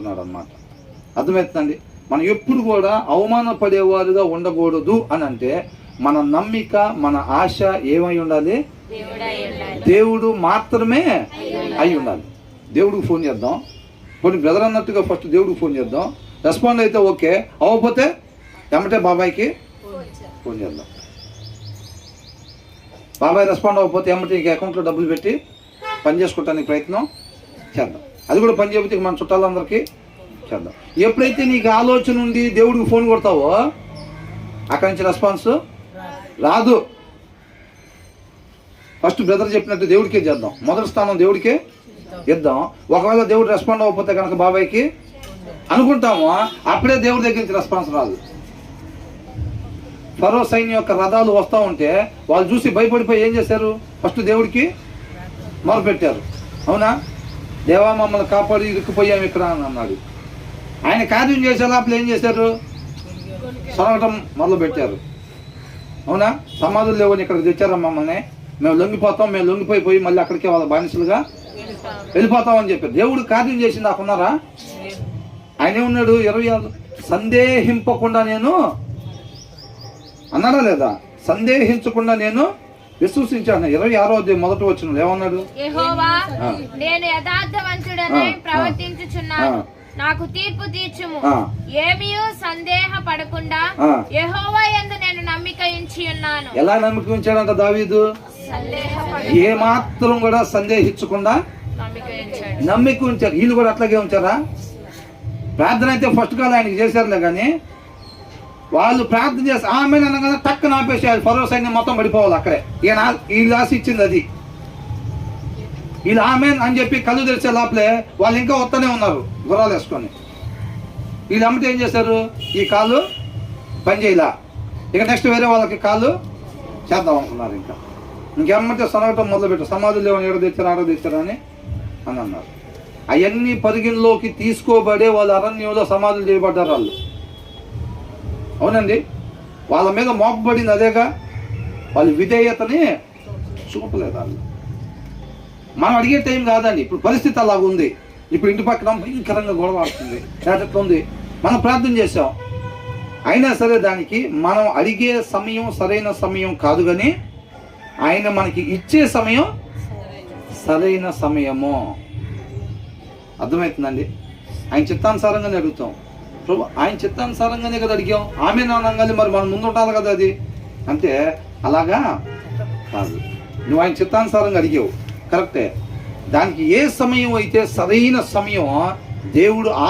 అన్నమాట. అర్థమవుతుందండి. మనం ఎప్పుడు కూడా అవమానపడేవారుగా ఉండకూడదు అని అంటే మన నమ్మిక, మన ఆశ ఏమై ఉండాలి? దేవుడు మాత్రమే అయి ఉండాలి. దేవుడికి ఫోన్ చేద్దాం, కొన్ని బ్రదర్ అన్నట్టుగా ఫస్ట్ దేవుడికి ఫోన్ చేద్దాం. రెస్పాండ్ అయితే ఓకే, అవ్వకపోతే ఎమ్మటే బాబాయ్కి ఫోన్ చేద్దాం. బాబాయ్ రెస్పాండ్ అవ్వకపోతే ఎమ్మటే ఇంక అకౌంట్లో డబ్బులు పెట్టి పని చేసుకోవటానికి ప్రయత్నం చేద్దాం. అది కూడా పని చేయకపోతే మన చుట్టాలందరికీ చేద్దాం. ఎప్పుడైతే నీకు ఆలోచన ఉండి దేవుడికి ఫోన్ కొడతావో అక్కడి నుంచి రెస్పాన్స్ రాదు. ఫస్ట్ బ్రదర్ చెప్పినట్టు దేవుడికే చేద్దాం, మొదటి స్థానం దేవుడికే ఇద్దాం. ఒకవేళ దేవుడు రెస్పాండ్ అవ్వకపోతే కనుక బాబాయ్కి అనుకుంటాము, అప్పుడే దేవుడి దగ్గర నుంచి రెస్పాన్స్ రాదు. ఫరో సైన్యం యొక్క రథాలు వస్తూ ఉంటే వాళ్ళు చూసి భయపడిపోయి ఏం చేశారు? ఫస్ట్ దేవుడికి మొరపెట్టారు. అవునా? దేవా మమ్మల్ని కాపాడి ఇరుక్కుపోయాము ఇక్కడ అని అన్నాడు. ఆయన కార్యం చేసే లోపల ఏం చేశారు? సొరగటం మొదలు పెట్టారు. అవునా? సమాధులు లేవని ఇక్కడికి తెచ్చారా మమ్మల్ని, మేము లొంగిపోతాం, మేము లొంగిపోయి మళ్ళీ అక్కడికే వాళ్ళ బానిసలుగా వెళ్ళిపోతామని చెప్పారు. దేవుడు కార్యం చేసింది నాకున్నారా? ఆయన ఏమన్నాడు? 26 సందేహింపకుండా నేను అన్నాడా లేదా? సందేహించకుండా నేను విశ్వసించాను. 26వ మొదటి వచనం ఏమన్నాడు? యెహోవా, నేను యథార్థవంతుడనై ప్రవర్తించుచున్నాను, నాకు తీర్పు తీర్చుము. ఏమీయూ సందేహ పడకుండా యెహోవా యందు నేను నమ్మిక ఉంచి ఉన్నాను. ఎలా నమ్మిక ఉంచాడంట దావీదు? ఏ మాత్రం కూడా సందేహించకుండా నమ్మిక ఉంచారు. వీళ్ళు కూడా అట్లాగే ఉంచారా? ప్రార్థన అయితే ఫస్ట్ కాల్ ఆయనకి చేశారులే, కానీ వాళ్ళు ప్రార్థన చేసి ఆమె అనగానే టక్కున ఆపేసేయాలి. ఫరో సైన్యం మొత్తం పడిపోవాలి అక్కడే. వీళ్ళు ఆశ ఇచ్చింది అది. వీళ్ళు ఆమె అని చెప్పి కళ్ళు తెరిచే లోపలే వాళ్ళు ఇంకా వస్తూనే ఉన్నారు గుర్రాలు వేసుకొని. వీళ్ళు అమ్మటే ఏం చేశారు? ఈ కాళ్ళు పని చేయలా, ఇక నెక్స్ట్ వేరే వాళ్ళకి కాళ్ళు చేద్దాం అనుకున్నారు. ఇంకెమ్మటే సనగటం మొదలుపెట్టారు. సమాధులు లేవని ఏడో తెచ్చారా అని అన్నారు. అవన్నీ పరిగణలోకి తీసుకోబడే వాళ్ళు అరణ్యంలో సమాధులు చేయబడ్డారు వాళ్ళు. అవునండి, వాళ్ళ మీద మోపబడింది అదేగా. వాళ్ళు విధేయతని చూపలేదు వాళ్ళు. మనం అడిగే టైం కాదండి. ఇప్పుడు పరిస్థితి అలాగ ఉంది. ఇప్పుడు ఇంటి పక్కన భయంకరంగా గొడవ ఆడుతుంది, ఎట్లా ఉంది. మనం ప్రార్థన చేసాం, అయినా సరే దానికి మనం అడిగే సమయం సరైన సమయం కాదు, కానీ ఆయన మనకి ఇచ్చే సమయం సరైన సమయము. అర్థమవుతుందండి? ఆయన చిత్తానుసారంగానే అడుగుతాం. ప్రభు ఆయన చిత్తానుసారంగానే కదా అడిగాం. ఆమె నానంగానే మరి మనం ముందు ఉండాలి కదా. అది అంటే అలాగా కాదు. నువ్వు ఆయన చిత్తానుసారంగా అడిగావు, కరెక్టే. దానికి ఏ సమయం అయితే సరైన సమయం దేవుడు